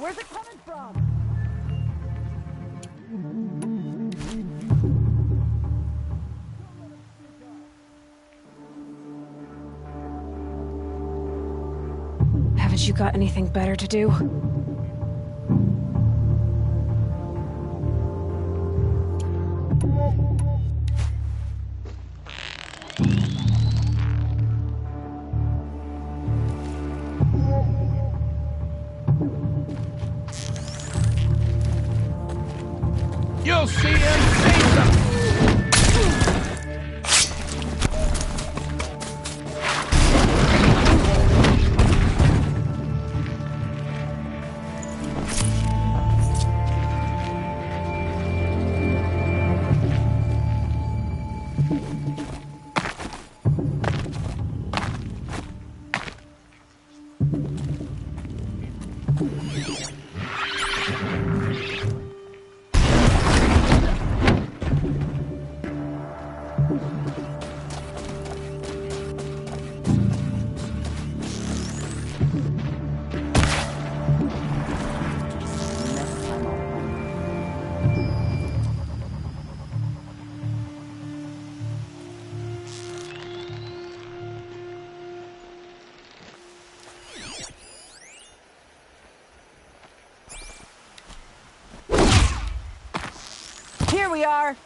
Where's it coming from? Haven't you got anything better to do? You'll see him say something. Here we are!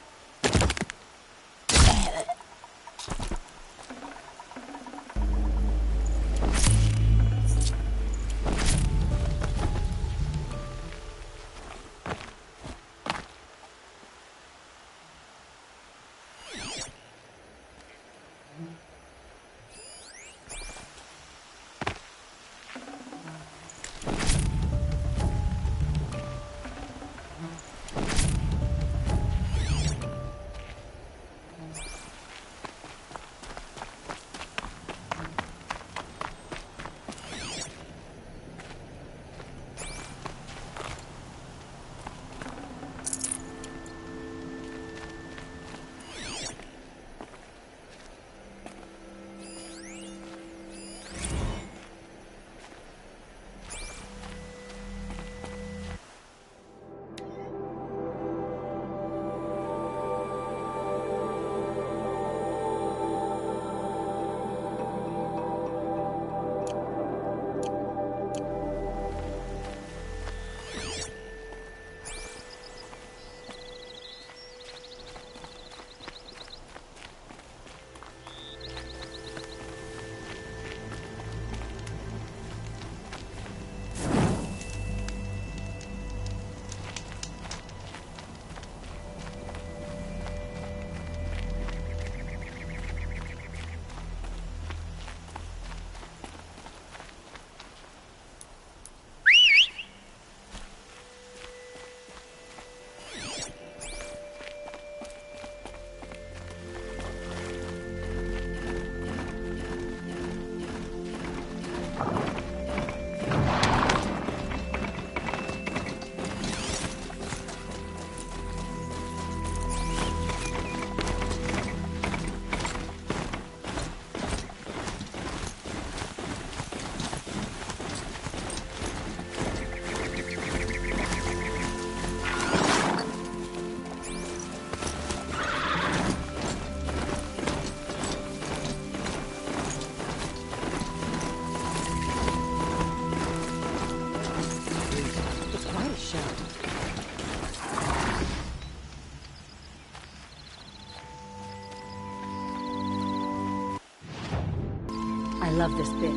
love this bit.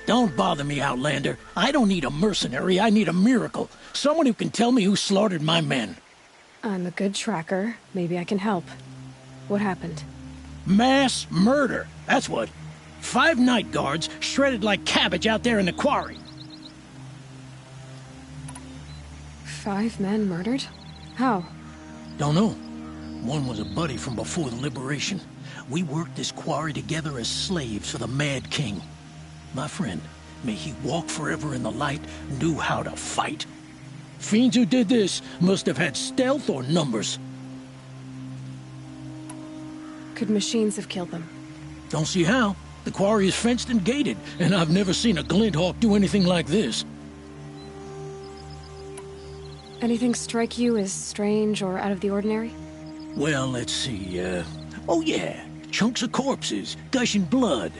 Don't bother me, Outlander. I don't need a mercenary, I need a miracle. Someone who can tell me who slaughtered my men. I'm a good tracker. Maybe I can help. What happened? Mass murder, that's what. 5 night guards shredded like cabbage out there in the quarry. 5 men murdered? How? Don't know. One was a buddy from before the liberation. We worked this quarry together as slaves for the Mad King. My friend, may he walk forever in the light, knew how to fight. Fiends who did this must have had stealth or numbers. Could machines have killed them? Don't see how. The quarry is fenced and gated, and I've never seen a Glinthawk do anything like this. Anything strike you as strange or out of the ordinary? Well, let's see, oh yeah, chunks of corpses, gushing blood.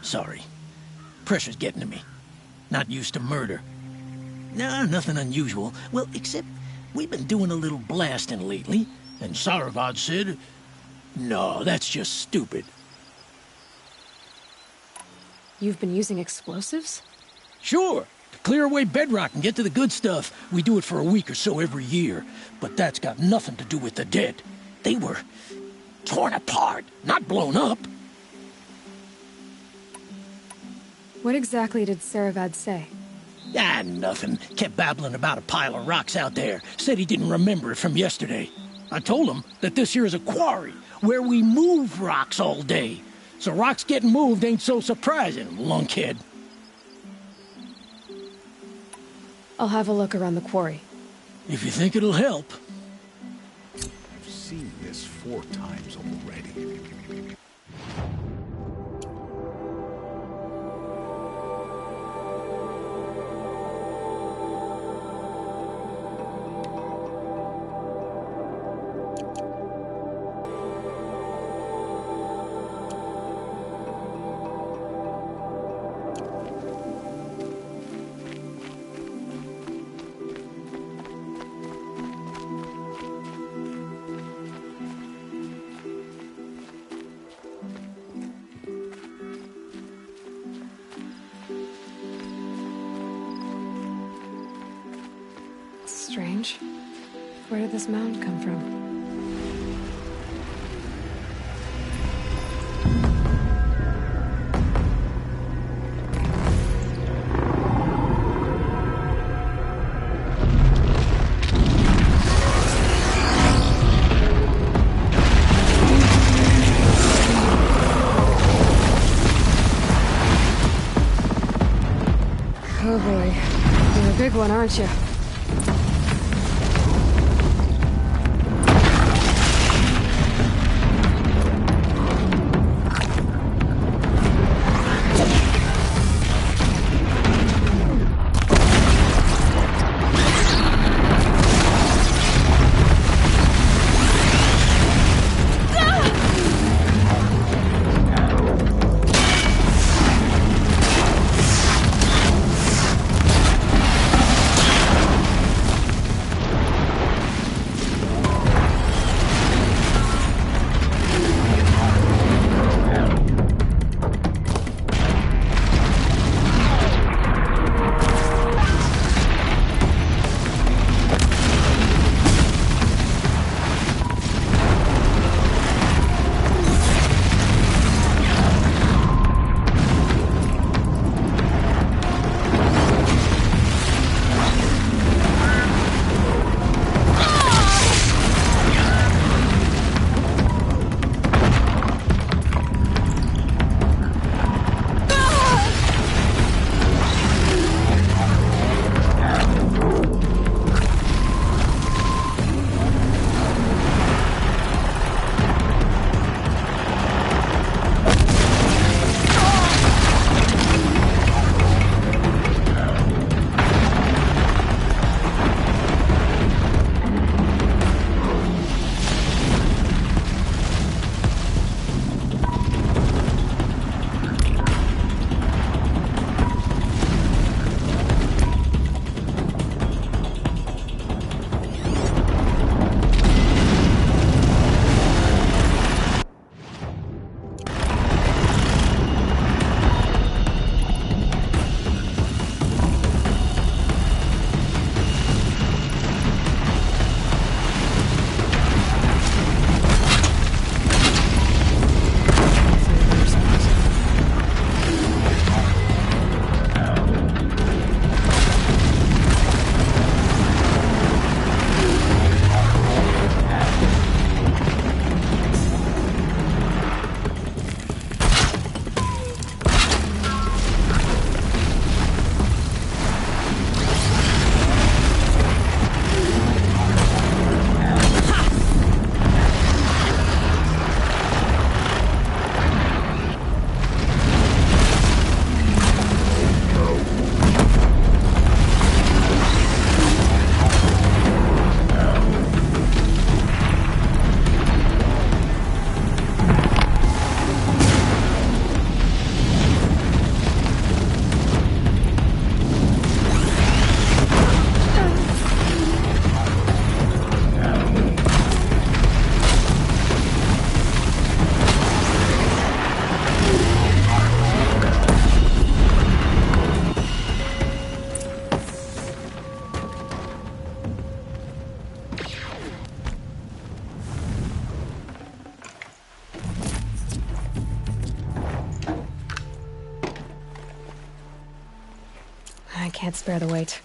Sorry. Pressure's getting to me. Not used to murder. Nah, nothing unusual. Well, except we've been doing a little blasting lately, and Saravad said, no, that's just stupid. You've been using explosives? Sure. To clear away bedrock and get to the good stuff, we do it for a week or so every year. But that's got nothing to do with the dead. They were torn apart, not blown up. What exactly did Saravad say? Ah, nothing. Kept babbling about a pile of rocks out there. Said he didn't remember it from yesterday. I told him that this here is a quarry, where we move rocks all day. So rocks getting moved ain't so surprising, lunkhead. I'll have a look around the quarry. If you think it'll help. I've seen this 4 times already. Strange. Where did this mound come from? Oh boy. You're a big one, aren't you? can't spare the weight.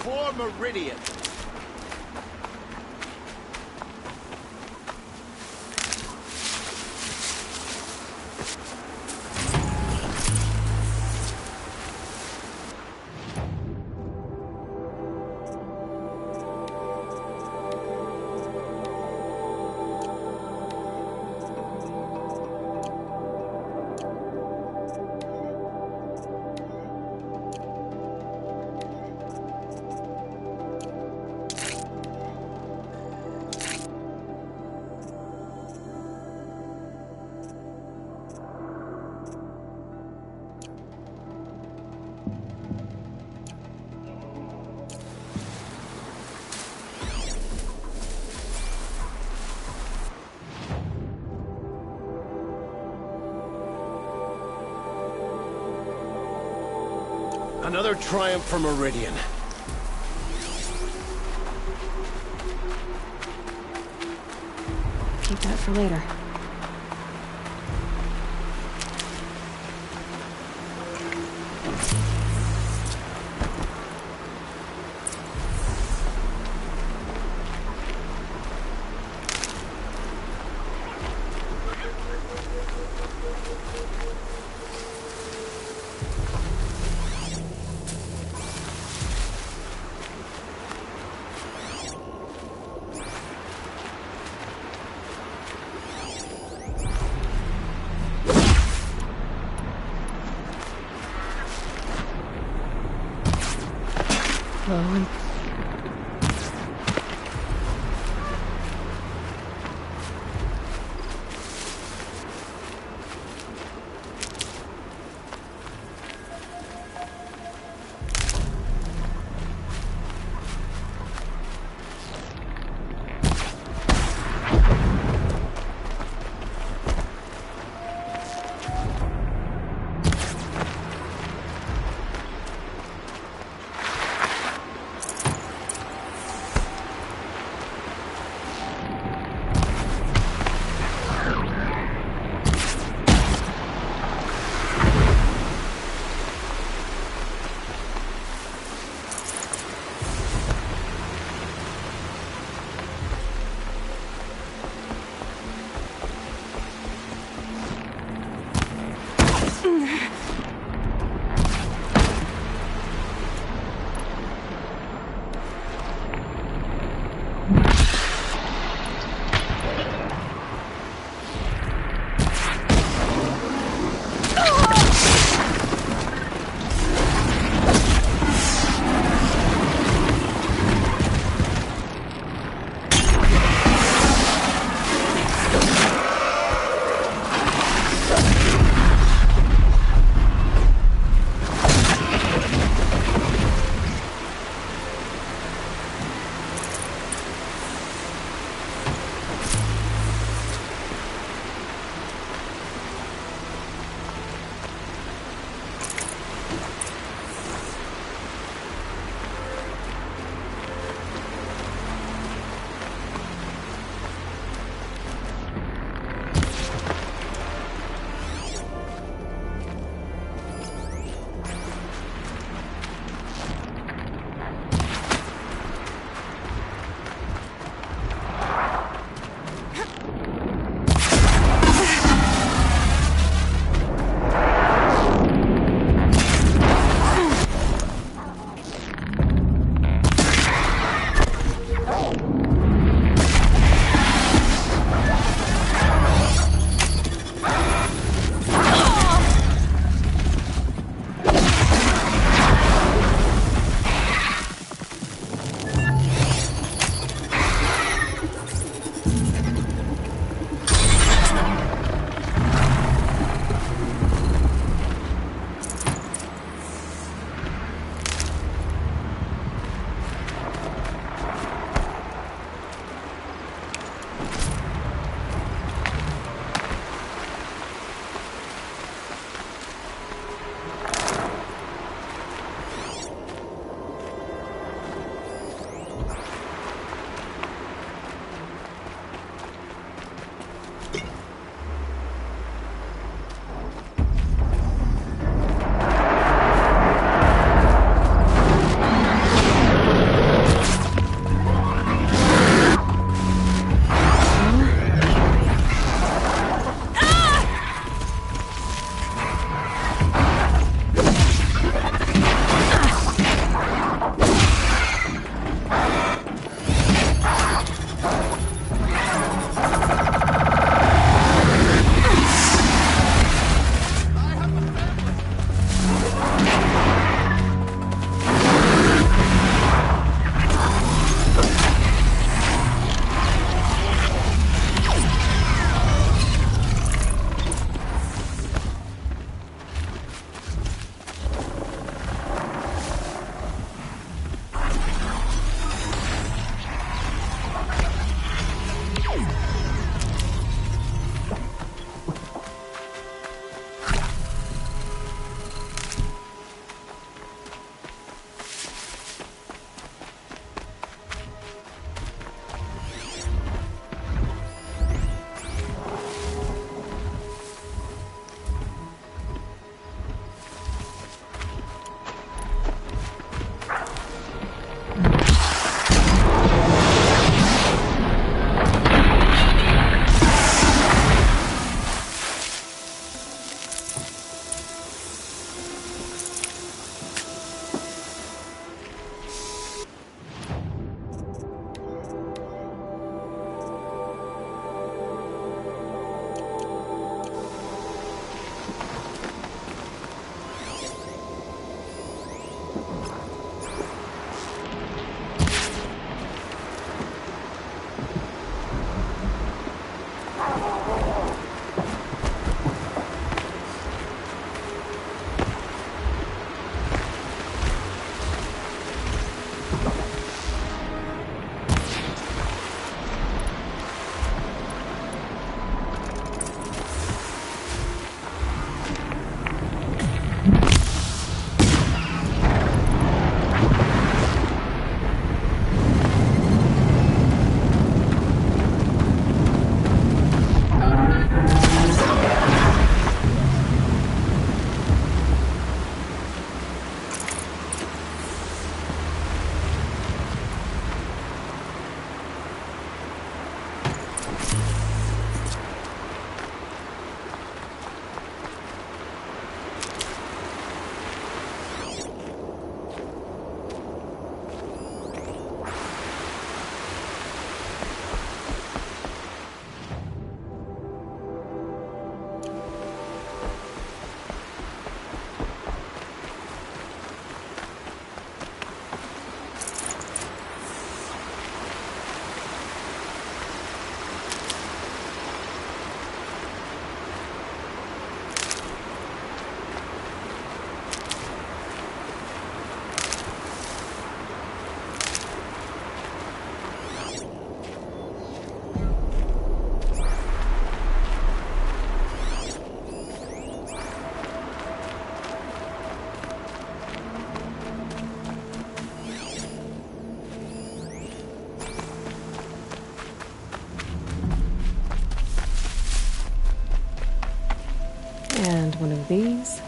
For Meridian. Another triumph for Meridian. Keep that for later. Oh, And one of these.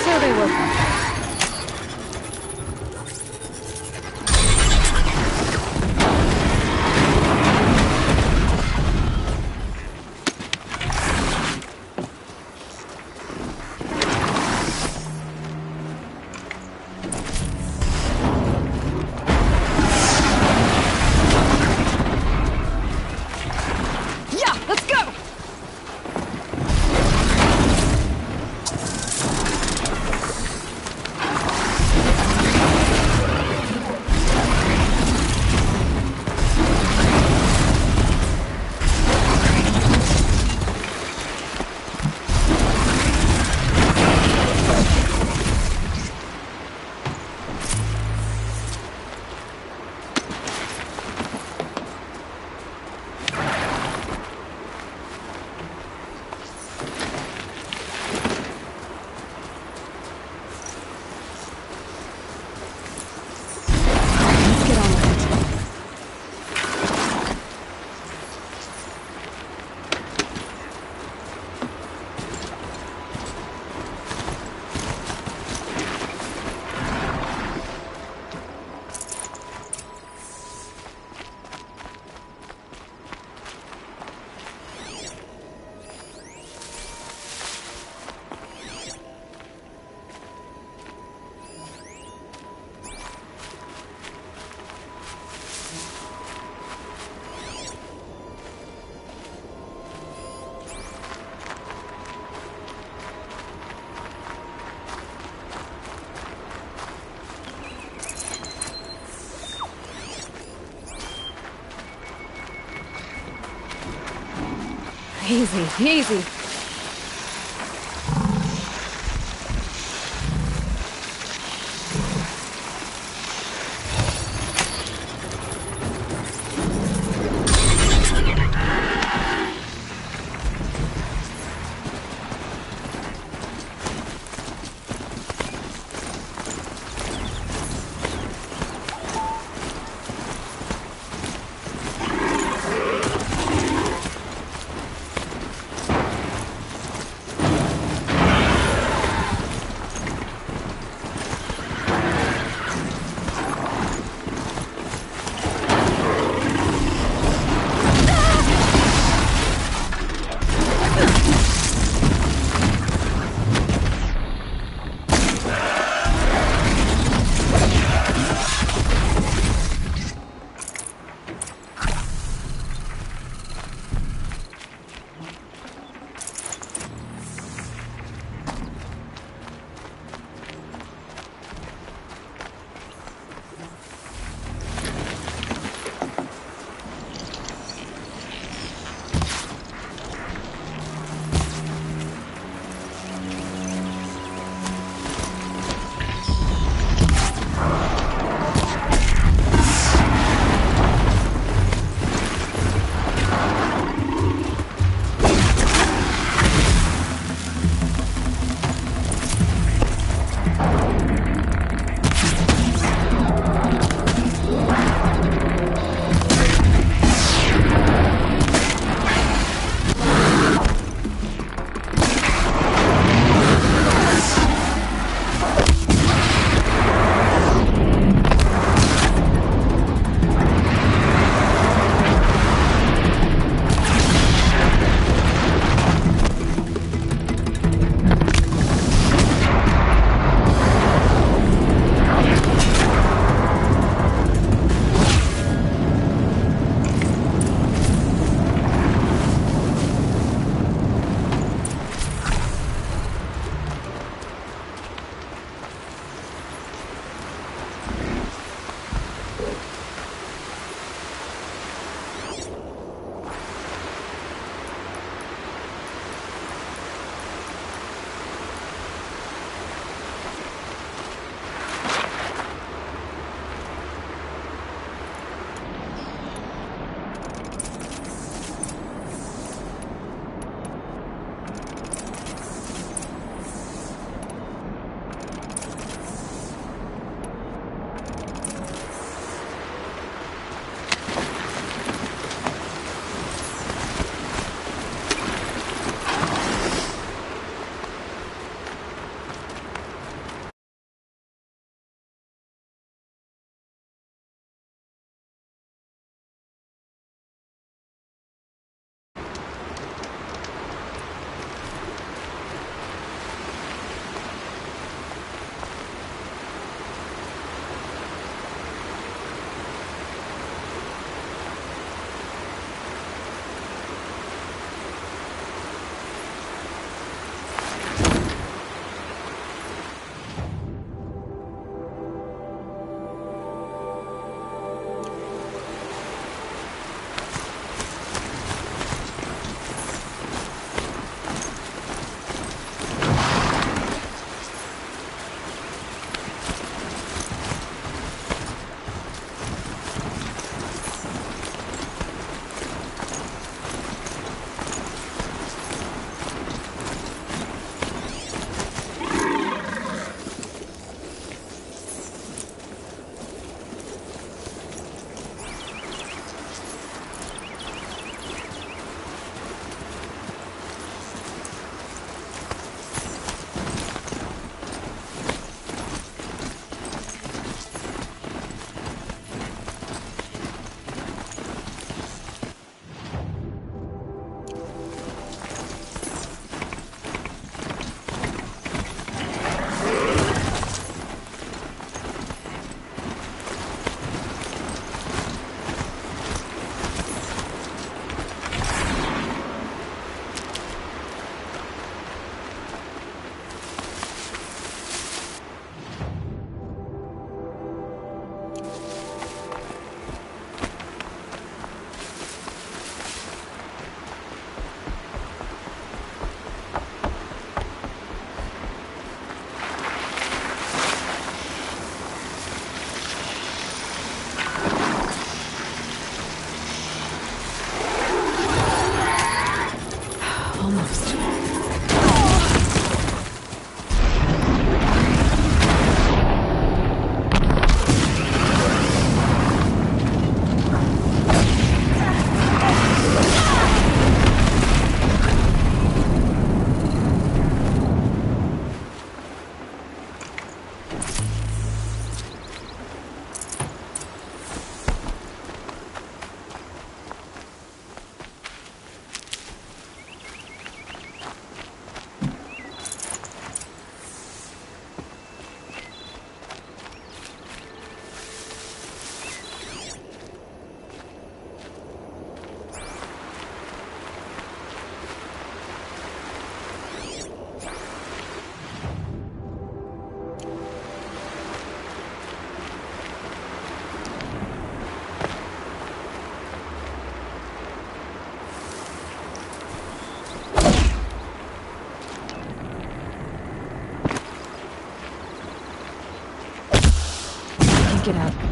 So they were perfect. Yeah, let's go! Let's get on with it. Easy, easy. get out.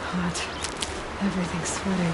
hot. Everything's sweating.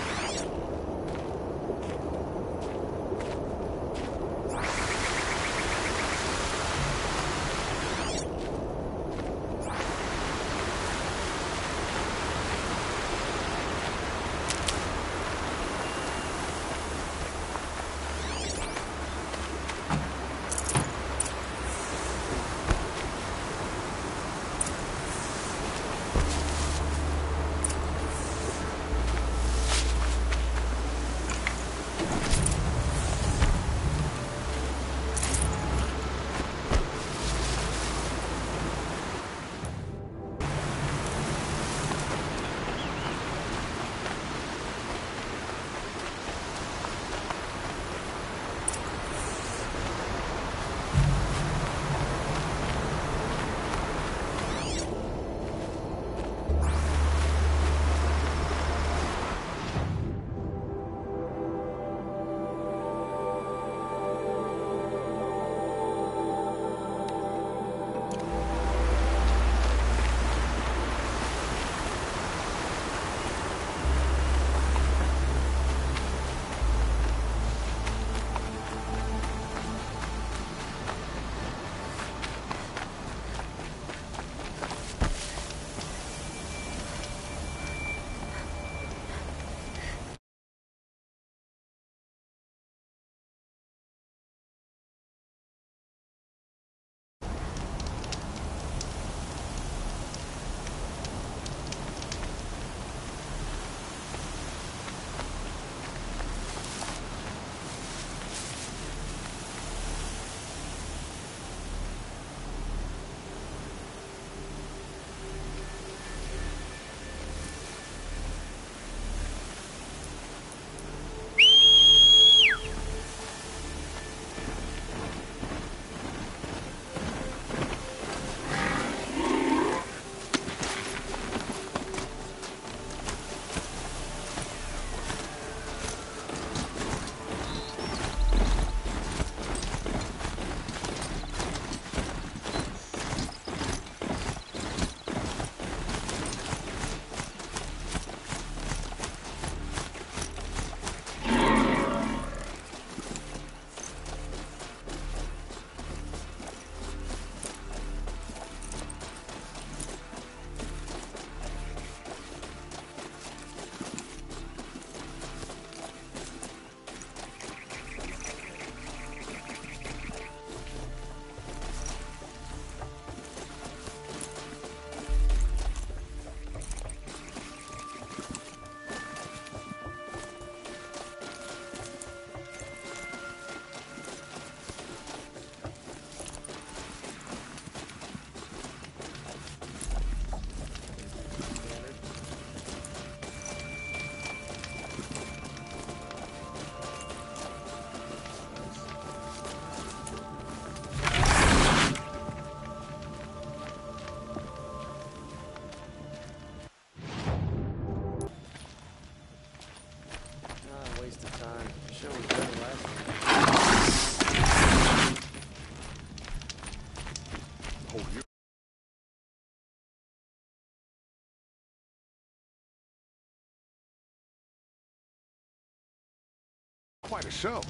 Quite a show.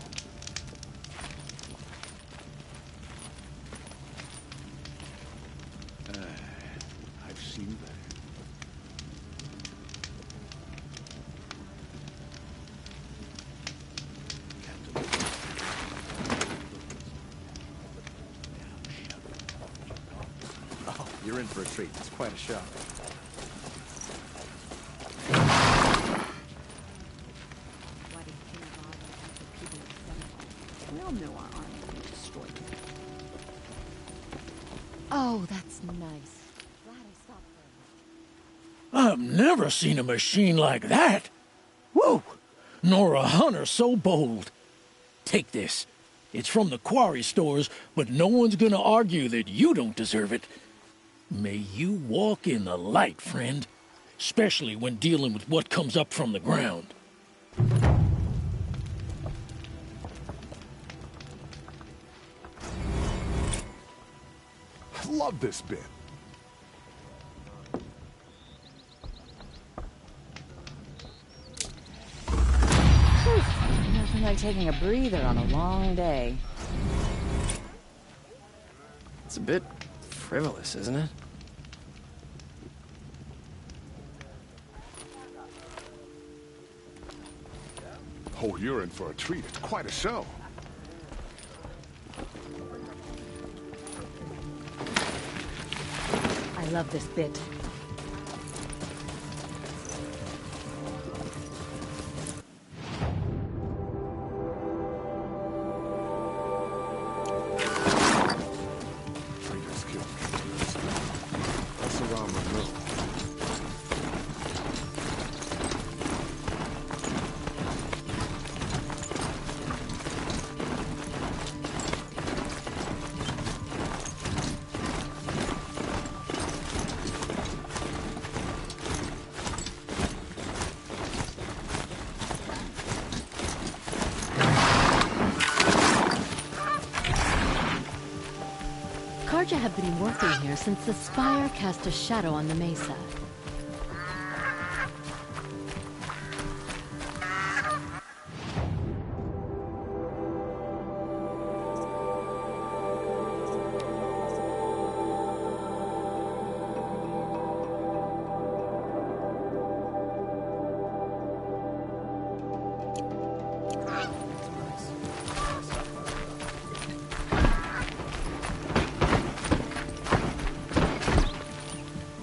I've seen that. Oh, you're in for a treat. It's quite a show. We all know our army will be destroyed. Oh, that's nice. Glad I stopped for a minute. I've never seen a machine like that. Whoa! Nor a hunter so bold. Take this. It's from the quarry stores, but no one's gonna argue that you don't deserve it. May you walk in the light, friend. Especially when dealing with what comes up from the ground. Love this bit. like taking a breather on a long day. It's a bit frivolous, isn't it? Oh, you're in for a treat. It's quite a show. I love this bit. Traitors kill traitors. Oseram removed. Carja have been working here since the spire cast a shadow on the mesa.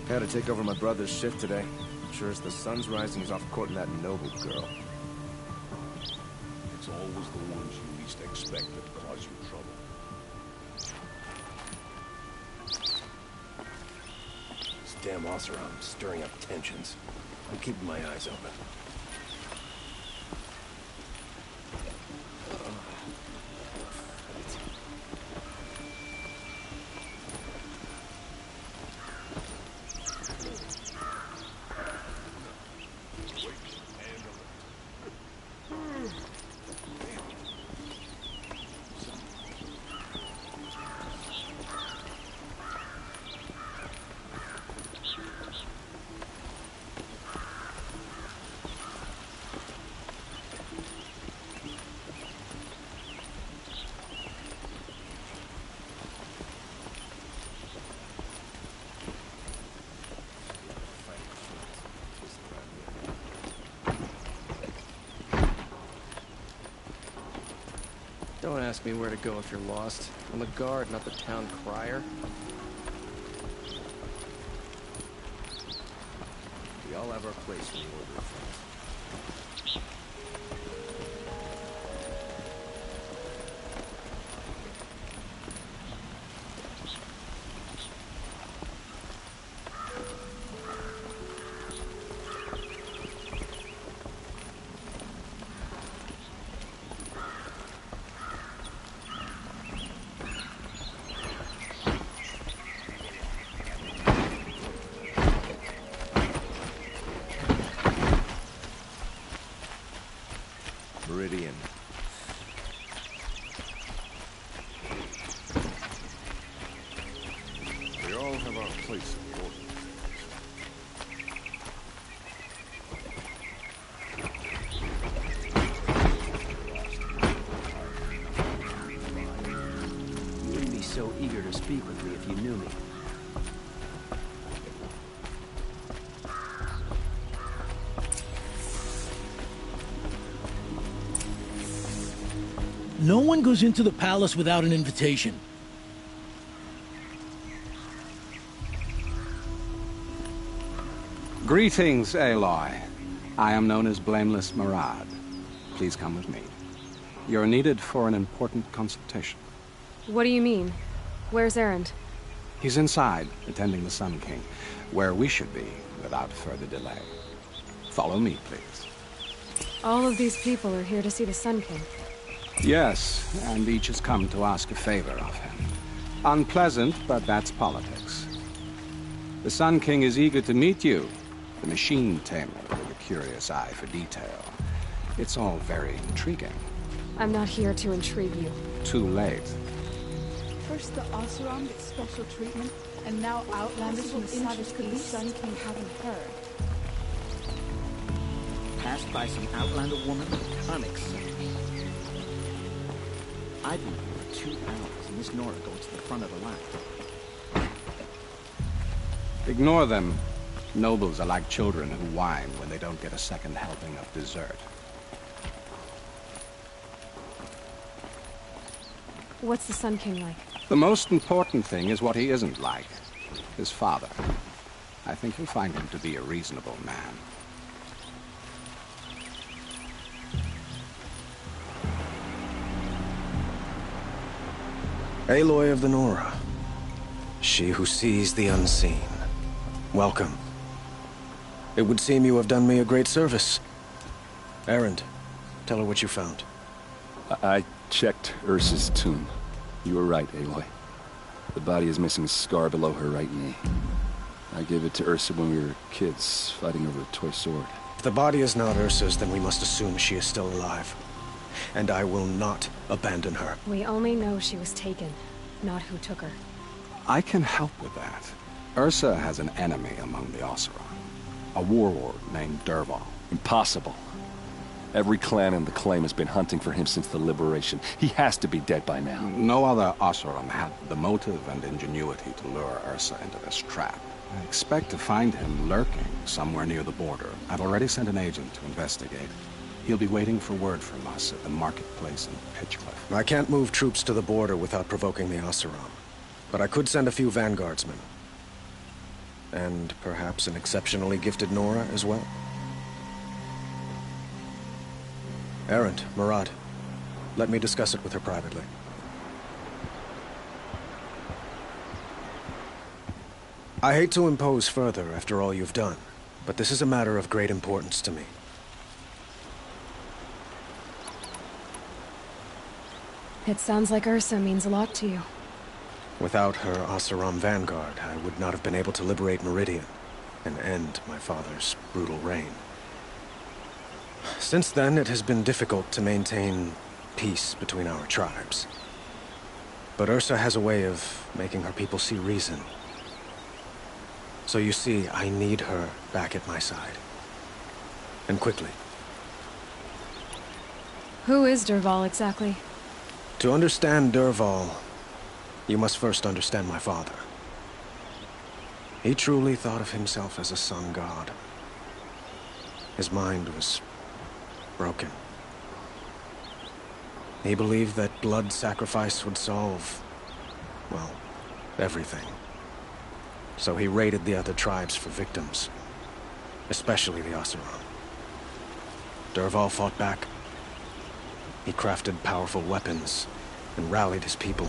I had to take over my brother's shift today. Sure as the sun's rising, he's off courting that noble girl. It's always the ones you least expect that cause you trouble. This damn Oseram stirring up tensions. I'm keeping my eyes open. Don't ask me where to go if you're lost. I'm a guard, not the town crier. We all have our place in the order of things. Meridian. We all have our place in the order. You wouldn't be so eager to speak with me if you knew me. No one goes into the palace without an invitation. Greetings, Aloy. I am known as Blameless Marad. Please come with me. You're needed for an important consultation. What do you mean? Where's Erend? He's inside, attending the Sun King, where we should be without further delay. Follow me, please. All of these people are here to see the Sun King. Yes, and each has come to ask a favor of him. Unpleasant, but that's politics. The Sun King is eager to meet you, the machine tamer with a curious eye for detail. It's all very intriguing. I'm not here to intrigue you. Too late. First the Oseram gets special treatment, and now Outlanders from the Savage could the Sun King haven't heard. Passed by some Outlander woman? Unacceptable. I've been here 2 hours, and this Nora goes to the front of the line. Ignore them. Nobles are like children who whine when they don't get a second helping of dessert. What's the Sun King like? The most important thing is what he isn't like. His father. I think you'll find him to be a reasonable man. Aloy of the Nora. She who sees the unseen. Welcome. It would seem you have done me a great service. Erend, tell her what you found. I checked Ursa's tomb. You were right, Aloy. The body is missing a scar below her right knee. I gave it to Ursa when we were kids, fighting over a toy sword. If the body is not Ursa's, then we must assume she is still alive. And I will not abandon her. We only know she was taken, not who took her. I can help with that. Ursa has an enemy among the Oseram. A warlord named Dervahl. Impossible. Every clan in the Claim has been hunting for him since the Liberation. He has to be dead by now. No other Oseram had the motive and ingenuity to lure Ursa into this trap. I expect to find him lurking somewhere near the border. I've already sent an agent to investigate. He'll be waiting for word from us at the marketplace in Pitchcliff. I can't move troops to the border without provoking the Oseram. But I could send a few vanguardsmen. And perhaps an exceptionally gifted Nora as well. Erend, Murad, let me discuss it with her privately. I hate to impose further after all you've done, but this is a matter of great importance to me. It sounds like Ursa means a lot to you. Without her Oseram vanguard, I would not have been able to liberate Meridian and end my father's brutal reign. Since then, it has been difficult to maintain peace between our tribes. But Ursa has a way of making her people see reason. So you see, I need her back at my side. And quickly. Who is Dervahl exactly? To understand Dervahl, you must first understand my father. He truly thought of himself as a sun god. His mind was broken. He believed that blood sacrifice would solve, well, everything. So he raided the other tribes for victims, especially the Oseram. Dervahl fought back. He crafted powerful weapons and rallied his people.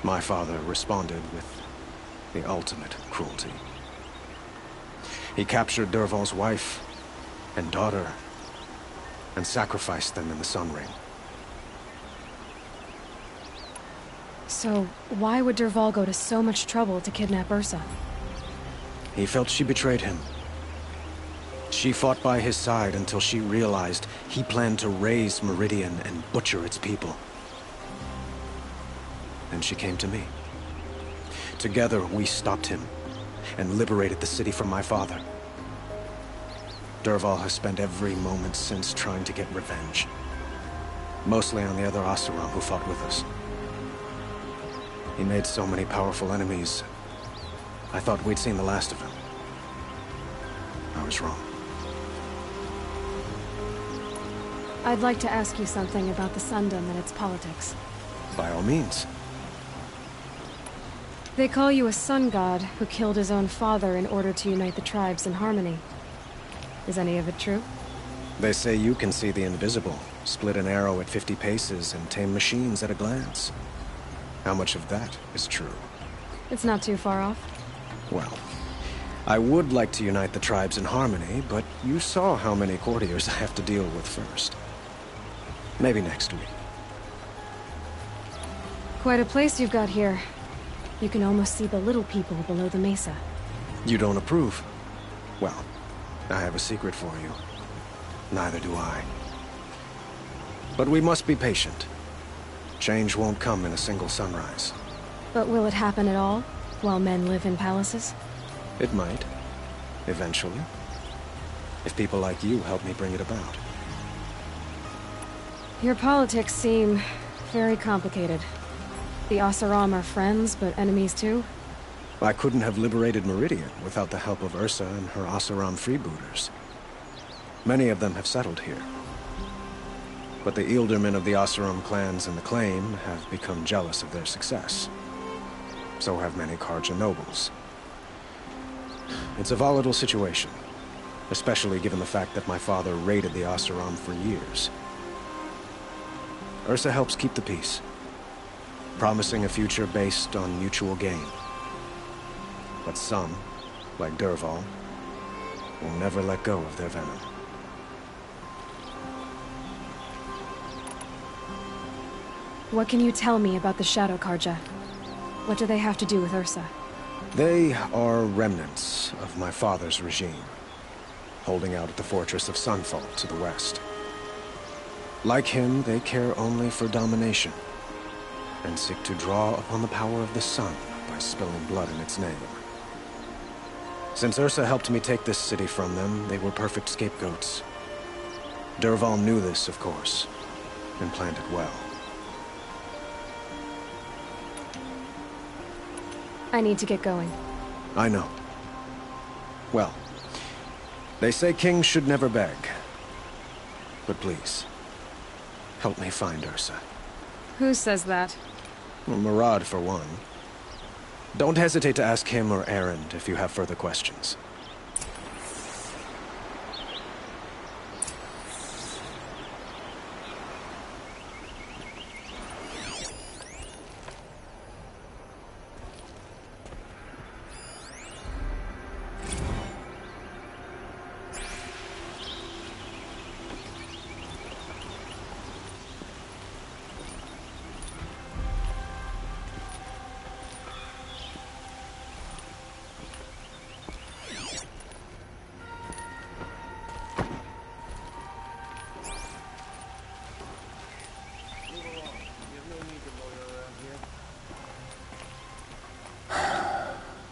My father responded with the ultimate cruelty. He captured Dervahl's wife and daughter and sacrificed them in the Sun Ring. So, why would Dervahl go to so much trouble to kidnap Ursa? He felt she betrayed him. She fought by his side until she realized he planned to raise Meridian and butcher its people. Then she came to me. Together, we stopped him and liberated the city from my father. Dervahl has spent every moment since trying to get revenge. Mostly on the other Oseram who fought with us. He made so many powerful enemies. I thought we'd seen the last of him. I was wrong. I'd like to ask you something about the Sundom and its politics. By all means. They call you a sun god who killed his own father in order to unite the tribes in harmony. Is any of it true? They say you can see the invisible, split an arrow at 50 paces, and tame machines at a glance. How much of that is true? It's not too far off. Well, I would like to unite the tribes in harmony, but you saw how many courtiers I have to deal with first. Maybe next week. Quite a place you've got here. You can almost see the little people below the mesa. You don't approve? Well, I have a secret for you. Neither do I. But we must be patient. Change won't come in a single sunrise. But will it happen at all, while men live in palaces? It might. Eventually. If people like you help me bring it about. Your politics seem very complicated. The Oseram are friends, but enemies too? I couldn't have liberated Meridian without the help of Ursa and her Oseram freebooters. Many of them have settled here. But the Ealdormen of the Oseram clans and the Claim have become jealous of their success. So have many Carja nobles. It's a volatile situation, especially given the fact that my father raided the Oseram for years. Ursa helps keep the peace, promising a future based on mutual gain. But some, like Dervahl, will never let go of their venom. What can you tell me about the Shadow Carja? What do they have to do with Ursa? They are remnants of my father's regime, holding out at the fortress of Sunfall to the west. Like him, they care only for domination, and seek to draw upon the power of the sun by spilling blood in its name. Since Ursa helped me take this city from them, they were perfect scapegoats. Dervahl knew this, of course, and planned it well. I need to get going. I know. Well, they say kings should never beg. But please, help me find Ursa. Who says that? Well, Murad, for one. Don't hesitate to ask him or Erend if you have further questions.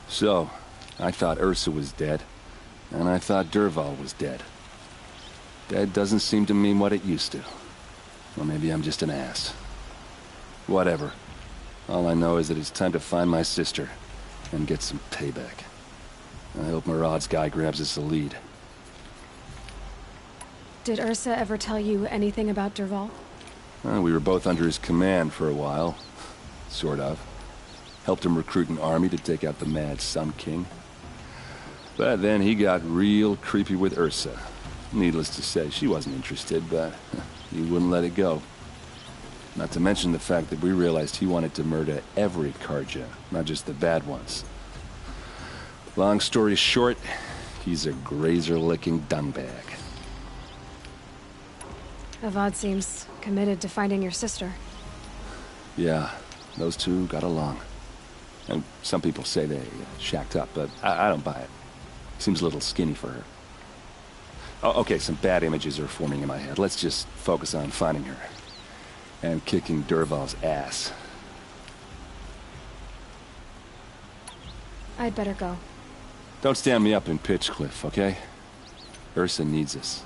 So, I thought Ursa was dead, and I thought Dervahl was dead. Dead doesn't seem to mean what it used to. Or maybe I'm just an ass. Whatever. All I know is that it's time to find my sister and get some payback. I hope Murad's guy grabs us a lead. Did Ursa ever tell you anything about Dervahl? Well, we were both under his command for a while. Sort of. Helped him recruit an army to take out the Mad Sun King. But then he got real creepy with Ursa. Needless to say, she wasn't interested, but he wouldn't let it go. Not to mention the fact that we realized he wanted to murder every Carja, not just the bad ones. Long story short, he's a grazer-licking dungbag. Avad seems committed to finding your sister. Yeah, those two got along. And some people say they shacked up, but I don't buy it. Seems a little skinny for her. Oh, okay, some bad images are forming in my head. Let's just focus on finding her. And kicking Dervahl's ass. I'd better go. Don't stand me up in Pitchcliff, okay? Ursa needs us.